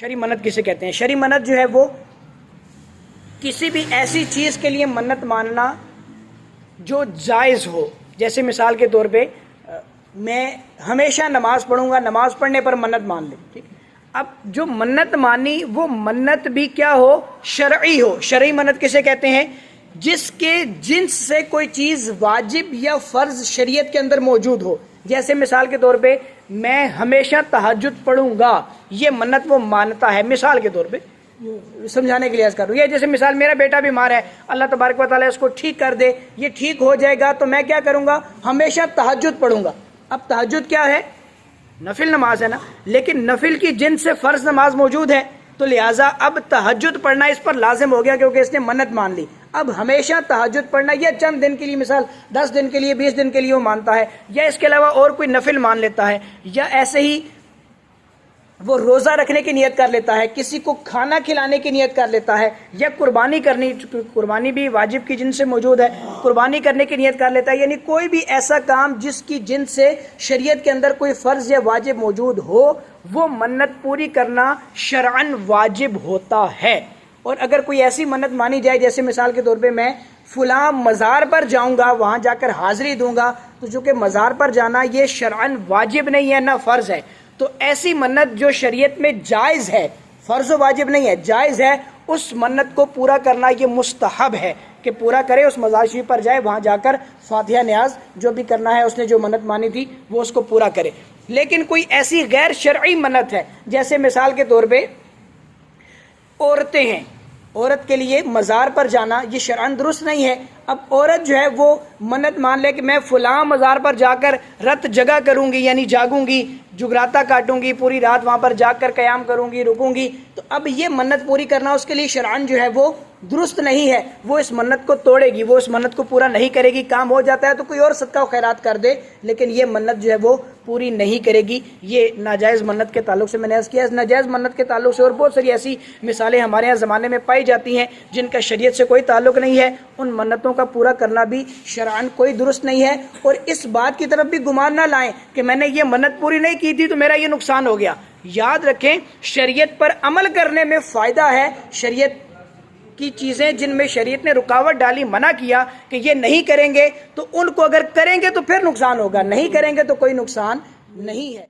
شرعی منت کسے کہتے ہیں؟ شرعی منت جو ہے وہ کسی بھی ایسی چیز کے لیے منت ماننا جو جائز ہو. جیسے مثال کے طور پہ میں ہمیشہ نماز پڑھوں گا، نماز پڑھنے پر منت مان لیں. ٹھیک، اب جو منت مانی وہ منت بھی کیا ہو؟ شرعی ہو. شرعی منت کسے کہتے ہیں؟ جس کے جنس سے کوئی چیز واجب یا فرض شریعت کے اندر موجود ہو. جیسے مثال کے طور پہ میں ہمیشہ تہجد پڑھوں گا، یہ منت وہ مانتا ہے. مثال کے طور پہ سمجھانے کے لیے عرض کر رہا ہوں. یہ جیسے مثال میرا بیٹا بیمار ہے، اللہ تبارک و تعالیٰ اس کو ٹھیک کر دے، یہ ٹھیک ہو جائے گا تو میں کیا کروں گا؟ ہمیشہ تہجد پڑھوں گا. اب تہجد کیا ہے؟ نفل نماز ہے نا، لیکن نفل کی جنس سے فرض نماز موجود ہے، تو لہٰذا اب تہجد پڑھنا اس پر لازم ہو گیا کیونکہ اس نے منت مان لی. اب ہمیشہ تہجد پڑھنا یا چند دن کے لیے، مثال 10 دن کے لیے، 20 دن کے لیے وہ مانتا ہے، یا اس کے علاوہ اور کوئی نفل مان لیتا ہے، یا ایسے ہی وہ روزہ رکھنے کی نیت کر لیتا ہے، کسی کو کھانا کھلانے کی نیت کر لیتا ہے، یا قربانی کرنی، قربانی بھی واجب کی جن سے موجود ہے، قربانی کرنے کی نیت کر لیتا ہے. یعنی کوئی بھی ایسا کام جس کی جن سے شریعت کے اندر کوئی فرض یا واجب موجود ہو، وہ منت پوری کرنا شرعاً واجب ہوتا ہے. اور اگر کوئی ایسی منت مانی جائے، جیسے مثال کے طور پہ میں فلاں مزار پر جاؤں گا، وہاں جا کر حاضری دوں گا، تو چونکہ مزار پر جانا یہ شرعاً واجب نہیں ہے نہ فرض ہے، تو ایسی منت جو شریعت میں جائز ہے، فرض و واجب نہیں ہے، جائز ہے، اس منت کو پورا کرنا یہ مستحب ہے کہ پورا کرے. اس مزار شریف پر جائے، وہاں جا کر فاتحہ نیاز جو بھی کرنا ہے، اس نے جو منت مانی تھی وہ اس کو پورا کرے. لیکن کوئی ایسی غیر شرعی منت ہے، جیسے مثال کے طور پہ عورتیں ہیں، عورت کے لیے مزار پر جانا یہ شرعاً درست نہیں ہے. اب عورت جو ہے وہ منت مان لے کہ میں فلاں مزار پر جا کر رت جگہ کروں گی، یعنی جاگوں گی، جگراتا کاٹوں گی، پوری رات وہاں پر جاگ کر قیام کروں گی، رکوں گی. تو اب یہ منت پوری کرنا اس کے لیے شرعاً جو ہے وہ درست نہیں ہے. وہ اس منت کو توڑے گی، وہ اس منت کو پورا نہیں کرے گی. کام ہو جاتا ہے تو کوئی اور صدقہ و خیرات کر دے، لیکن یہ منت جو ہے وہ پوری نہیں کرے گی. یہ ناجائز منت کے تعلق سے میں نے عرض کیا. اس ناجائز منت کے تعلق سے اور بہت ساری ایسی مثالیں ہمارے یہاں زمانے میں پائی جاتی ہیں جن کا شریعت سے کوئی تعلق نہیں ہے. ان منتوں کا پورا کرنا بھی شرعاً کوئی درست نہیں ہے. اور اس بات کی طرف بھی گمان نہ لائیں کہ میں نے یہ منت پوری نہیں کی تھی تو میرا یہ نقصان ہو گیا. یاد رکھیں، شریعت پر عمل کرنے میں فائدہ ہے. شریعت کی چیزیں جن میں شریعت نے رکاوٹ ڈالی، منع کیا کہ یہ نہیں کریں گے، تو ان کو اگر کریں گے تو پھر نقصان ہوگا، نہیں کریں گے تو کوئی نقصان نہیں ہے.